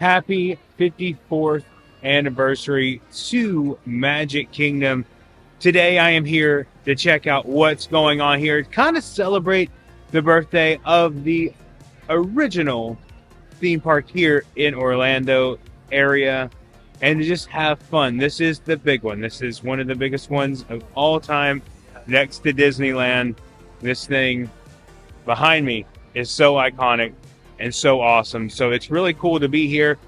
Happy 54th anniversary to Magic Kingdom. Today I am here to check out what's going on here, kind of celebrate the birthday of the original theme park here in Orlando area and to just have fun. This is the big one. This is one of the biggest ones of all time next to Disneyland. This thing behind me is so iconic and so awesome. So it's really cool to be here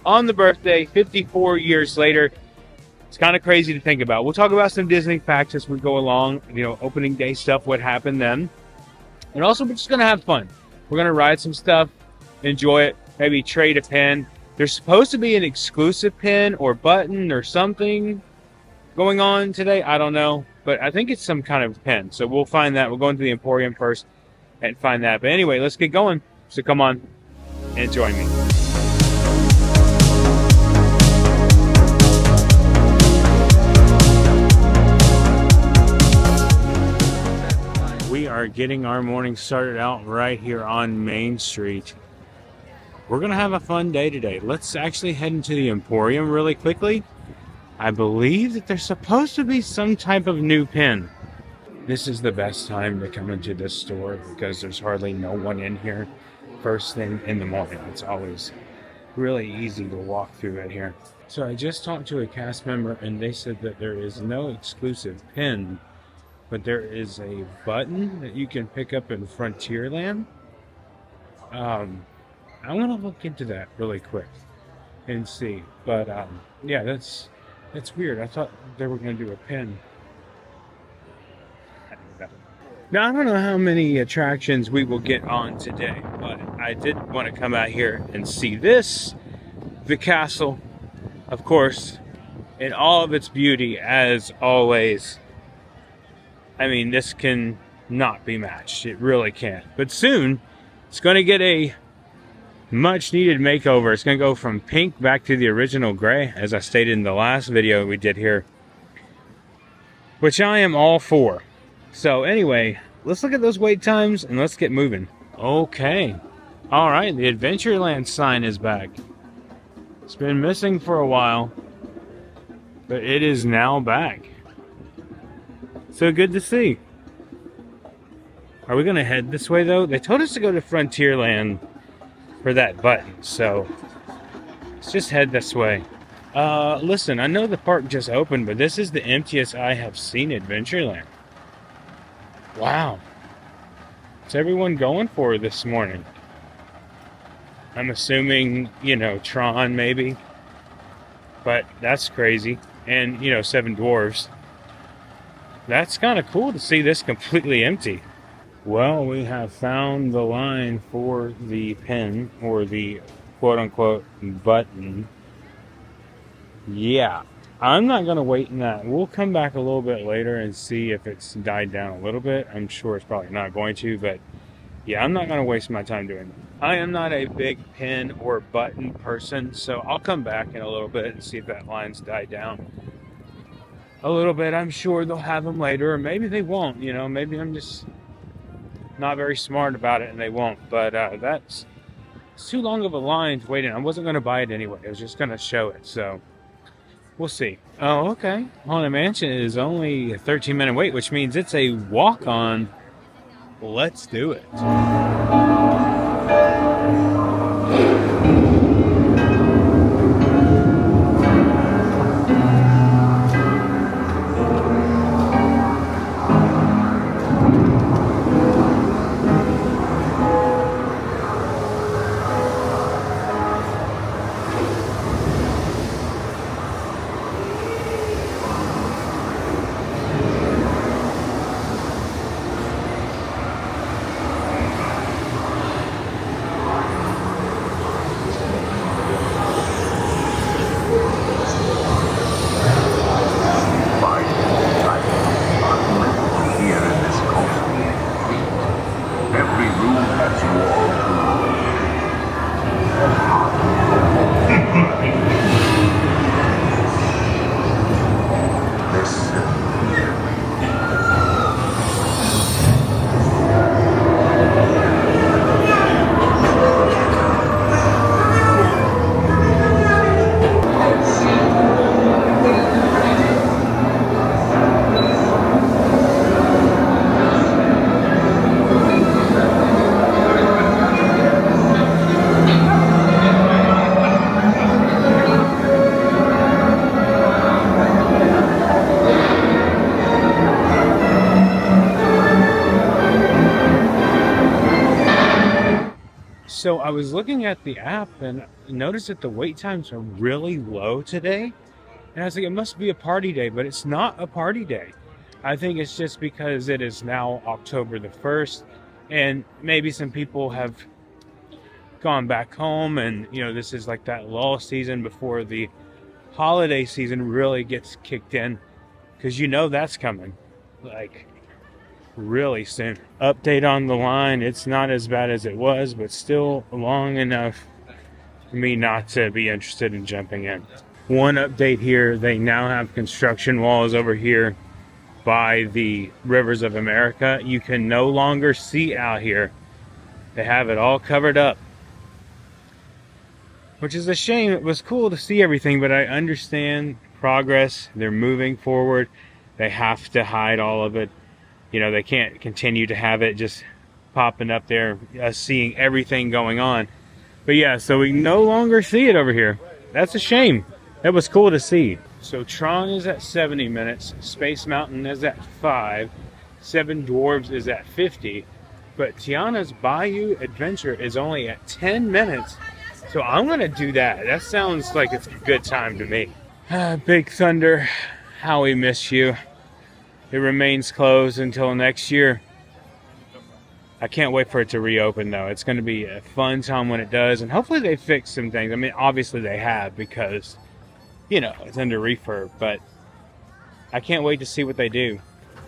on the birthday 54 years later. It's kind of crazy to think about. We'll talk about some Disney facts as we go along, opening day stuff, what happened then. And also we're just going to have fun. We're going to ride some stuff, enjoy it, maybe trade a pin. There's supposed to be an exclusive pin or button or something going on today. I don't know, but I think it's some kind of pin. So we'll find that. We'll go into the Emporium first and find that. But anyway, let's get going. So come on and join me. We are getting our morning started out right here on Main Street. We're going to have a fun day today. Let's actually head into the Emporium really quickly. I believe that there's supposed to be some type of new pin. This is the best time to come into this store because there's hardly no one in here first thing in the morning. It's always really easy to walk through it here. So I just talked to a cast member and they said that there is no exclusive pin, but there is a button that you can pick up in Frontierland. I'm gonna look into that really quick and see. But yeah, that's weird. I thought they were gonna do a pin. Now, I don't know how many attractions we will get on today, but I did want to come out here and see this, the castle, of course, in all of its beauty, as always. I mean, this can not be matched. It really can't. But soon, it's going to get a much-needed makeover. It's going to go from pink back to the original gray, as I stated in the last video we did here, which I am all for. So anyway, let's look at those wait times and let's get moving. Okay. All right, the Adventureland sign is back. It's been missing for a while, but it is now back. So good to see. Are we going to head this way though? They told us to go to Frontierland for that button, so let's just head this way. Listen, I know the park just opened, but this is the emptiest I have seen Adventureland. Wow. What's everyone going for this morning? I'm assuming, Tron maybe. But that's crazy. And, Seven Dwarfs. That's kind of cool to see this completely empty. Well, we have found the line for the pin, or the quote-unquote button. Yeah. I'm not going to wait in that. We'll come back a little bit later and see if it's died down a little bit. I'm sure it's probably not going to, but yeah, I'm not going to waste my time doing that. I am not a big pin or button person, so I'll come back in a little bit and see if that line's died down a little bit. I'm sure they'll have them later, or maybe they won't. Maybe I'm just not very smart about it and they won't. But it's too long of a line to wait in. I wasn't going to buy it anyway. I was just going to show it, so we'll see. Oh, okay. Haunted Mansion is only a 13-minute wait, which means it's a walk-on. Let's do it. I was looking at the app and noticed that the wait times are really low today. And I was like, it must be a party day, but it's not a party day. I think it's just because it is now October the 1st, and maybe some people have gone back home, and this is like that lull season before the holiday season really gets kicked in, because that's coming like really soon. Update on the line, it's not as bad as it was, but still long enough for me not to be interested in jumping in. One update here, they now have construction walls over here by the rivers of America. You can no longer see out here. They have it all covered up, which is a shame. It was cool to see everything, but I understand progress. They're moving forward. They have to hide all of it. They can't continue to have it just popping up there, us seeing everything going on. But yeah, so we no longer see it over here. That's a shame. That was cool to see. So Tron is at 70 minutes, Space Mountain is at 5, Seven Dwarves is at 50, but Tiana's Bayou Adventure is only at 10 minutes. So I'm gonna do that. That sounds like it's a good time to me. Big Thunder, how we miss you. It remains closed until next year. I can't wait for it to reopen though. It's gonna be a fun time when it does, and hopefully they fix some things. I mean, obviously they have, because it's under refurb, but I can't wait to see what they do.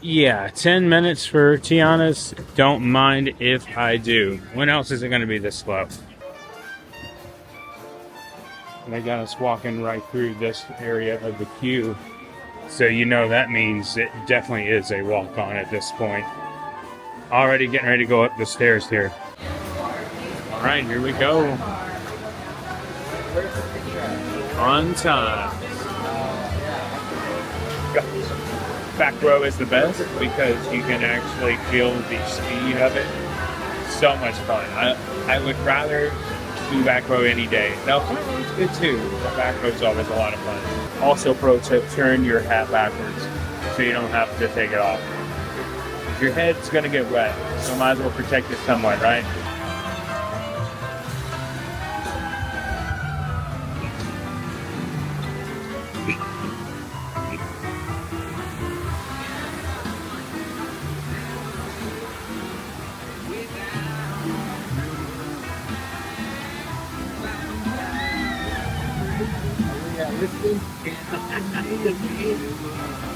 Yeah, 10 minutes for Tiana's. Don't mind if I do. When else is it going to be this slow? And they got us walking right through this area of the queue. So that means it definitely is a walk-on at this point. Already getting ready to go up the stairs here. All right, here we go. On time. Back row is the best because you can actually feel the speed of it. So much fun. I would rather do back row any day. Now, front row's good too, but back row's always a lot of fun. Also, pro tip, turn your hat backwards so you don't have to take it off. Your head's gonna get wet, so might as well protect it somewhat, right?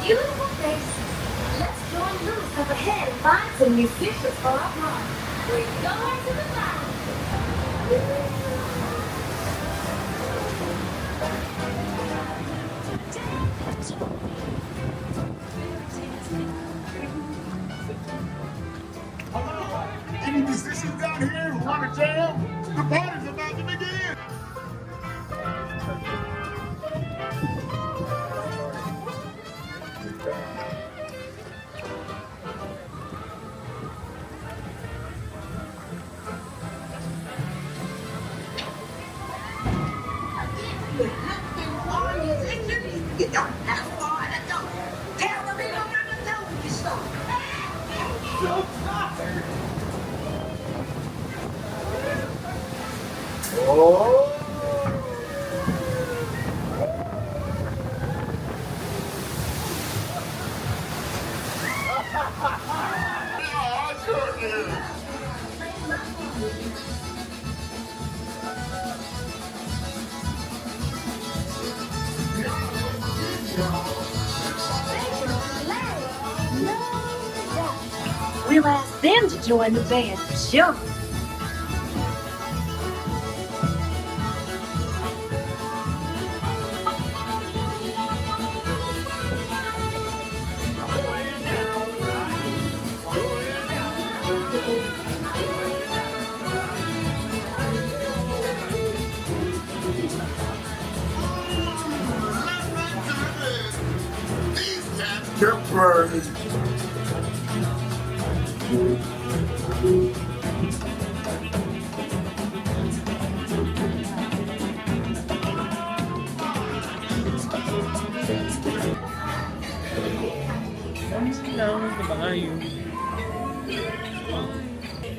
Beautiful face. Let's join Lewis up ahead and find some new fishes for our run. We're going to the bottom. Any musicians down here who want to jam? The party's about to begin. You don't have far to go. Tell them they don't have to tell you so. So tired. Oh! I sure do. We'll ask them to join the band for sure. Temporary.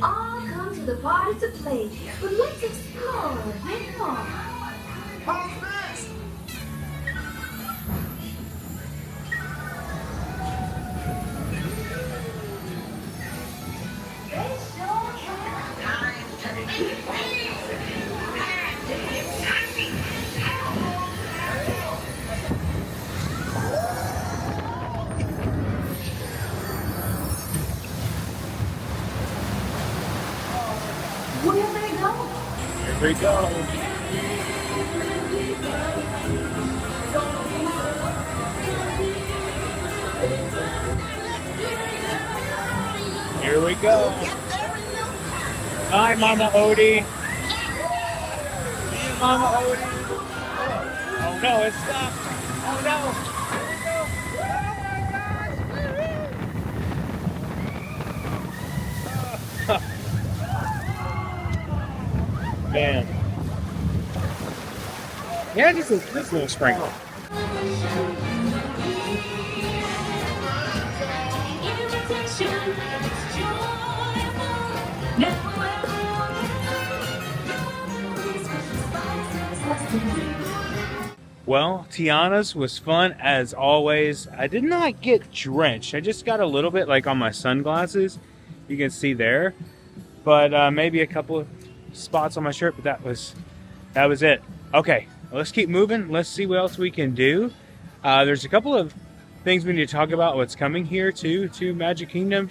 All come to the party to play, but let's explore a bit more. How's this? They sure can. Where they go? Here we go. Here we go. Hi, Mama Odie. Mama Odie. Oh no, it stopped. Oh no. Man. Yeah, just a little sprinkle. Well, Tiana's was fun as always. I did not get drenched. I just got a little bit like on my sunglasses. You can see there. But maybe a couple of spots on my shirt, but that was it. Okay, let's keep moving. Let's see what else we can do. There's a couple of things we need to talk about what's coming here to Magic Kingdom.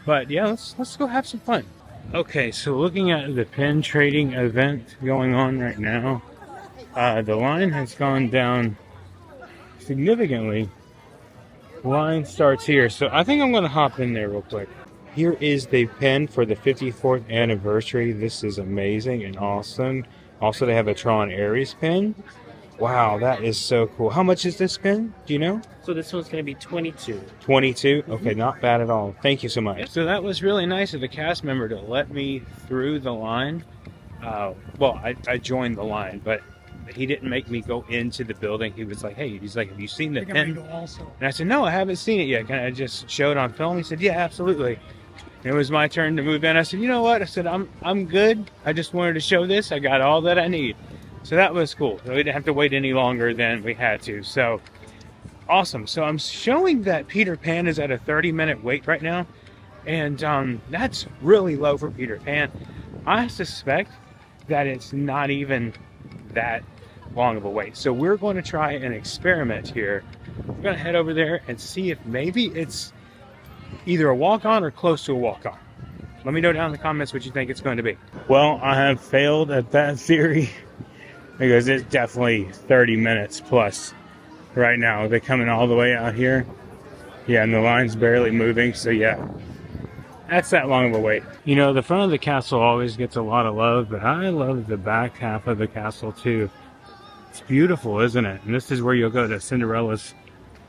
But yeah, let's go have some fun. Okay, so looking at the pin trading event going on right now, the line has gone down significantly. Line starts here, so I think I'm going to hop in there real quick. Here is the pin for the 54th anniversary. This is amazing and awesome. Also, they have a Tron Ares pin. Wow, that is so cool. How much is this pin? Do you know? So this one's going to be 22. 22? Okay, not bad at all. Thank you so much. So that was really nice of the cast member to let me through the line. Well, I joined the line, but he didn't make me go into the building. He was like, hey, he's like, have you seen the pin? And I said, no, I haven't seen it yet. Can I just show it on film? He said, yeah, absolutely. And it was my turn to move in. I said, you know what? I said, I'm good. I just wanted to show this. I got all that I need. So that was cool. So we didn't have to wait any longer than we had to. So awesome. So I'm showing that Peter Pan is at a 30-minute wait right now. And that's really low for Peter Pan. I suspect that it's not even that long of a wait. So we're going to try an experiment here. We're going to head over there and see if maybe it's either a walk-on or close to a walk-on. Let me know down in the comments what you think it's going to be. Well, I have failed at that theory because it's definitely 30 minutes plus right now. They're coming all the way out here. Yeah, and the line's barely moving, so yeah. That's that long of a wait. You know, the front of the castle always gets a lot of love, but I love the back half of the castle too. It's beautiful, isn't it? And this is where you'll go to Cinderella's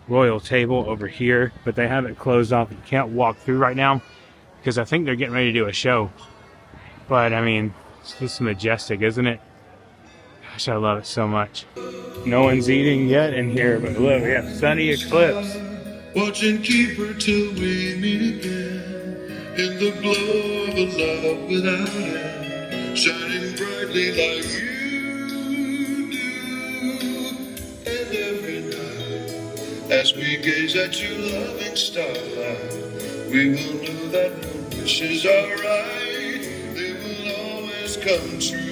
royal table over here, but they have it closed off. You can't walk through right now because I think they're getting ready to do a show. But I mean, it's just majestic, isn't it? Gosh, I love it so much. No one's eating yet in here, but look, we have sunny eclipse. Watch and keep her till we meet again in the glow of a love without end, shining brightly like you do. And every night, as we gaze at your loving starlight, we will know that no wishes are right, they will always come true.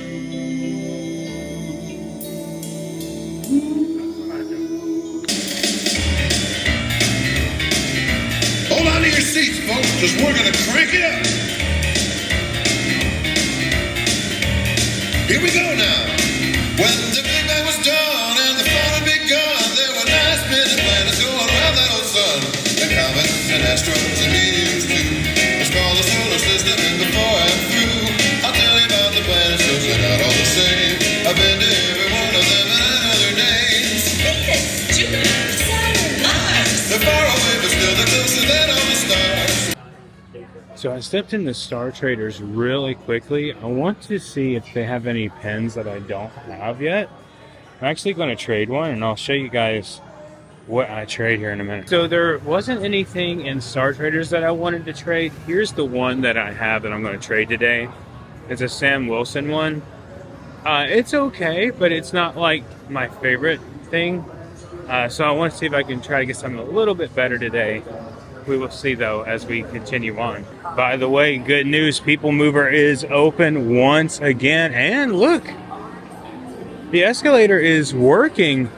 Hold on to your seats, folks, because we're going to crank it up. Here we go now. When the big bang was done and the fun had begun, there were nice many planets going around that old sun. And comets and asteroids and meteors too. Let's call the solar system in before and through. I'll tell you about the planets, those are not all the same. I've been to every one of them and I know their names. Venus, Jupiter, Saturn, Mars. They're far away, but still they're closer than all the stars. So I stepped into Star Traders really quickly. I want to see if they have any pens that I don't have yet. I'm actually going to trade one, and I'll show you guys what I trade here in a minute. So there wasn't anything in Star Traders that I wanted to trade. Here's the one that I have that I'm going to trade today. It's a Sam Wilson one. It's okay, but it's not like my favorite thing. So I want to see if I can try to get something a little bit better today. We will see, though, as we continue on. By the way, good news, People Mover is open once again. And look, the escalator is working.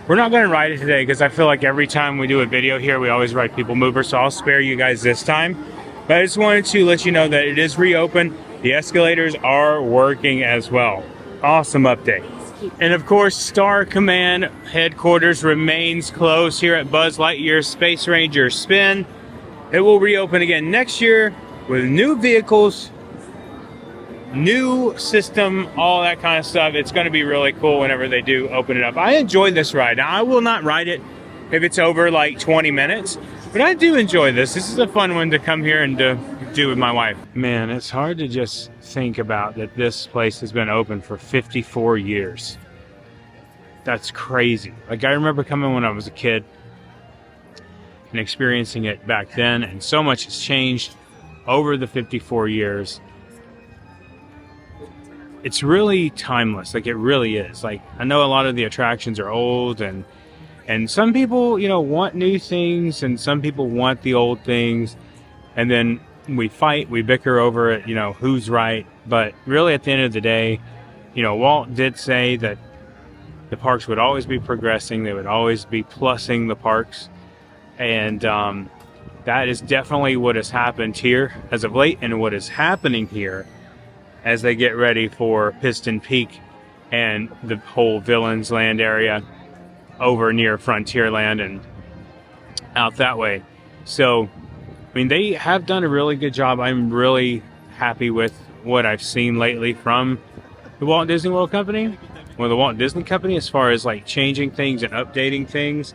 We're not going to ride it today because I feel like every time we do a video here, we always ride People Mover. So I'll spare you guys this time. But I just wanted to let you know that it is reopened. The escalators are working as well. Awesome update. And of course, Star Command headquarters remains closed here at Buzz Lightyear Space Ranger Spin. It will reopen again next year with new vehicles, new system, all that kind of stuff. It's going to be really cool whenever they do open it up. I enjoy this ride. Now, I will not ride it if it's over like 20 minutes, but I do enjoy this. This is a fun one to come here and do with my wife. Man, it's hard to just think about that this place has been open for 54 years. That's crazy. Like, I remember coming when I was a kid and experiencing it back then, and so much has changed over the 54 years. It's really timeless. Like, it really is. Like, I know a lot of the attractions are old, and some people, you know, want new things, and some people want the old things, and then we fight, we bicker over it, you know, who's right. But really, at the end of the day, you know, Walt did say that the parks would always be progressing. They would always be plussing the parks. And that is definitely what has happened here as of late, and what is happening here as they get ready for Piston Peak and the whole Villains Land area over near Frontierland and out that way. So, I mean, they have done a really good job. I'm really happy with what I've seen lately from the Walt Disney World Company, or the Walt Disney Company, as far as like changing things and updating things.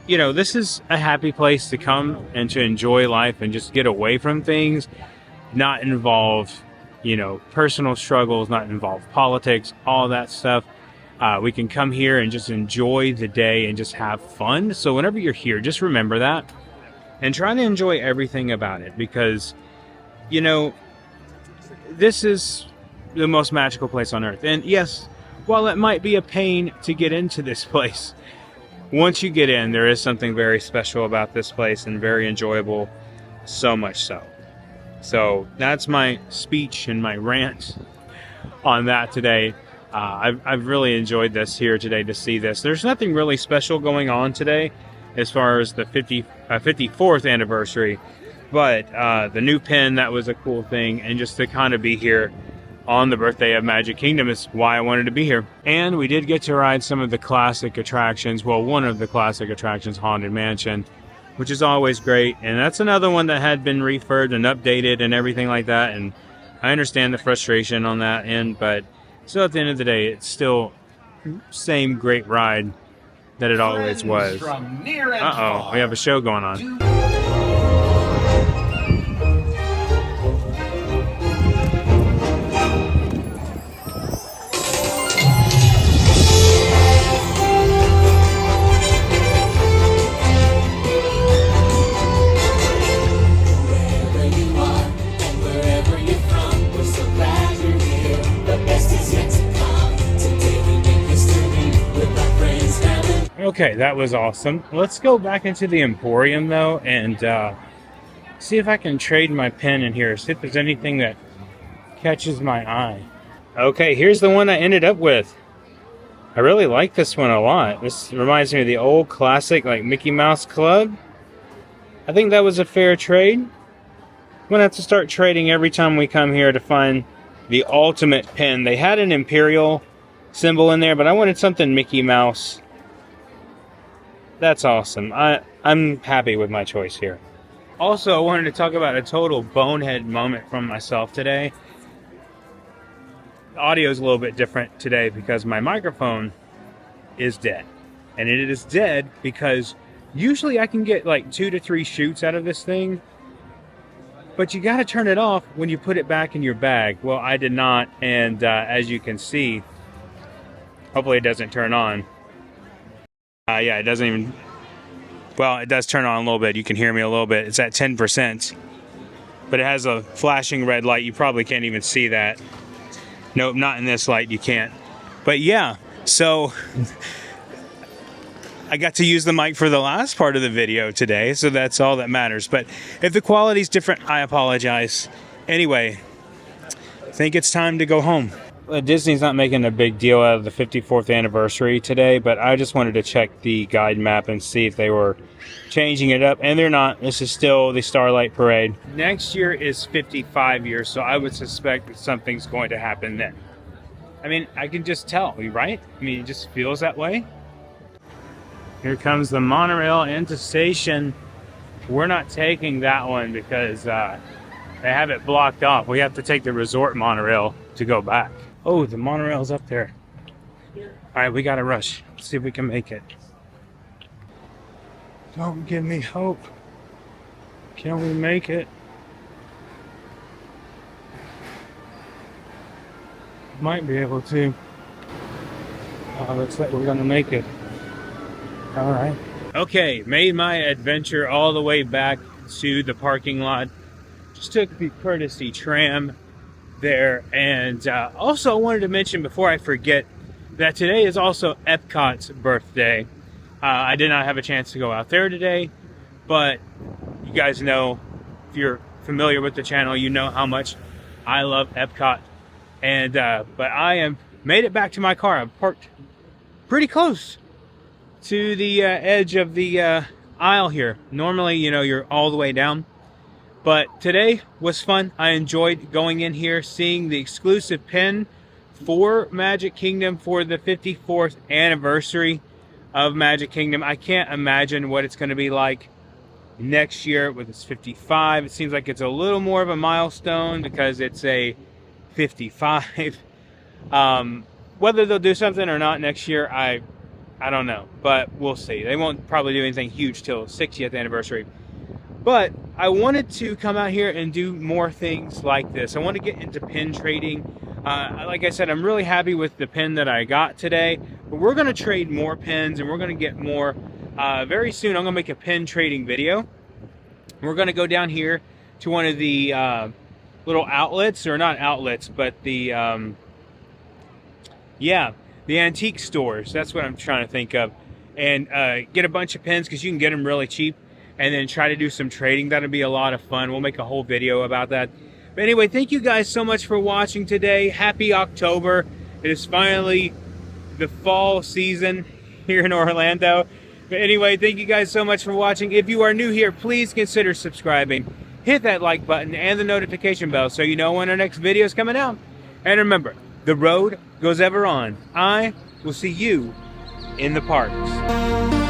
You know, this is a happy place to come and to enjoy life and just get away from things, not involve, you know, personal struggles, not involve politics, all that stuff. We can come here and just enjoy the day and just have fun. So whenever you're here, just remember that. And try to enjoy everything about it, because, you know, this is the most magical place on earth. And yes, while it might be a pain to get into this place, once you get in, there is something very special about this place and very enjoyable, so much so. So that's my speech and my rant on that today. I've really enjoyed this here today to see this. There's nothing really special going on today as far as the 54th anniversary, but the new pin, that was a cool thing, and just to kind of be here on the birthday of Magic Kingdom is why I wanted to be here. And we did get to ride some of the classic attractions. Well, one of the classic attractions, Haunted Mansion, which is always great, and that's another one that had been refurbed and updated and everything like that, and I understand the frustration on that end, but still, at the end of the day, it's still same great ride that it always was. Uh-oh, we have a show going on. Okay, that was awesome. Let's go back into the Emporium, though, and see if I can trade my pen in here. See if there's anything that catches my eye. Okay, here's the one I ended up with. I really like this one a lot. This reminds me of the old classic, like, Mickey Mouse Club. I think that was a fair trade. I'm going to have to start trading every time we come here to find the ultimate pen. They had an Imperial symbol in there, but I wanted something Mickey Mouse. That's awesome. I'm happy with my choice here. Also, I wanted to talk about a total bonehead moment from myself today. The audio is a little bit different today because my microphone is dead. And it is dead because usually I can get like 2 to 3 shoots out of this thing. But you got to turn it off when you put it back in your bag. Well, I did not. And as you can see, hopefully it doesn't turn on. Yeah, it doesn't even... Well, it does turn on a little bit. You can hear me a little bit. It's at 10%. but it has a flashing red light. You probably can't even see that. Nope, not in this light, you can't. But yeah, so I got to use the mic for the last part of the video today, so that's all that matters. But if the quality's different, I apologize. Anyway, I think it's time to go home. Disney's not making a big deal out of the 54th anniversary today, but I just wanted to check the guide map and see if they were changing it up, and they're not. This is still the Starlight Parade. Next year is 55 years, so I would suspect that something's going to happen then. I mean, I can just tell, right? I mean, it just feels that way. Here comes the monorail into station. We're not taking that one because they have it blocked off. We have to take the resort monorail to go back. Oh, the monorail's up there. All right, we gotta rush. Let's see if we can make it. Don't give me hope. Can we make it? Might be able to. Looks like we're gonna make it. All right. Okay, made my adventure all the way back to the parking lot. Just took the courtesy tram there, and also I wanted to mention before I forget that today is also Epcot's birthday. I did not have a chance to go out there today, but you guys know, if you're familiar with the channel, you know how much I love Epcot. And but I am made it back to my car. I'm parked pretty close to the edge of the aisle here. Normally, you know, you're all the way down, but today was fun. I enjoyed going in here, seeing the exclusive pin for Magic Kingdom for the 54th anniversary of Magic Kingdom. I can't imagine what it's going to be like next year with its 55. It seems like it's a little more of a milestone because it's a 55. Whether they'll do something or not next year, I don't know, but we'll see. They won't probably do anything huge till 60th anniversary. But I wanted to come out here and do more things like this. I want to get into pin trading. Like I said, I'm really happy with the pin that I got today, but we're going to trade more pins, and we're going to get more very soon. I'm going to make a pin trading video. We're going to go down here to one of the little outlets, or not outlets, but the the antique stores. That's what I'm trying to think of, and get a bunch of pins because you can get them really cheap, and then try to do some trading. That'll be a lot of fun. We'll make a whole video about that. But anyway, thank you guys so much for watching today. Happy October. It is finally the fall season here in Orlando. But anyway, thank you guys so much for watching. If you are new here, please consider subscribing. Hit that like button and the notification bell so you know when our next video is coming out. And remember, the road goes ever on. I will see you in the parks.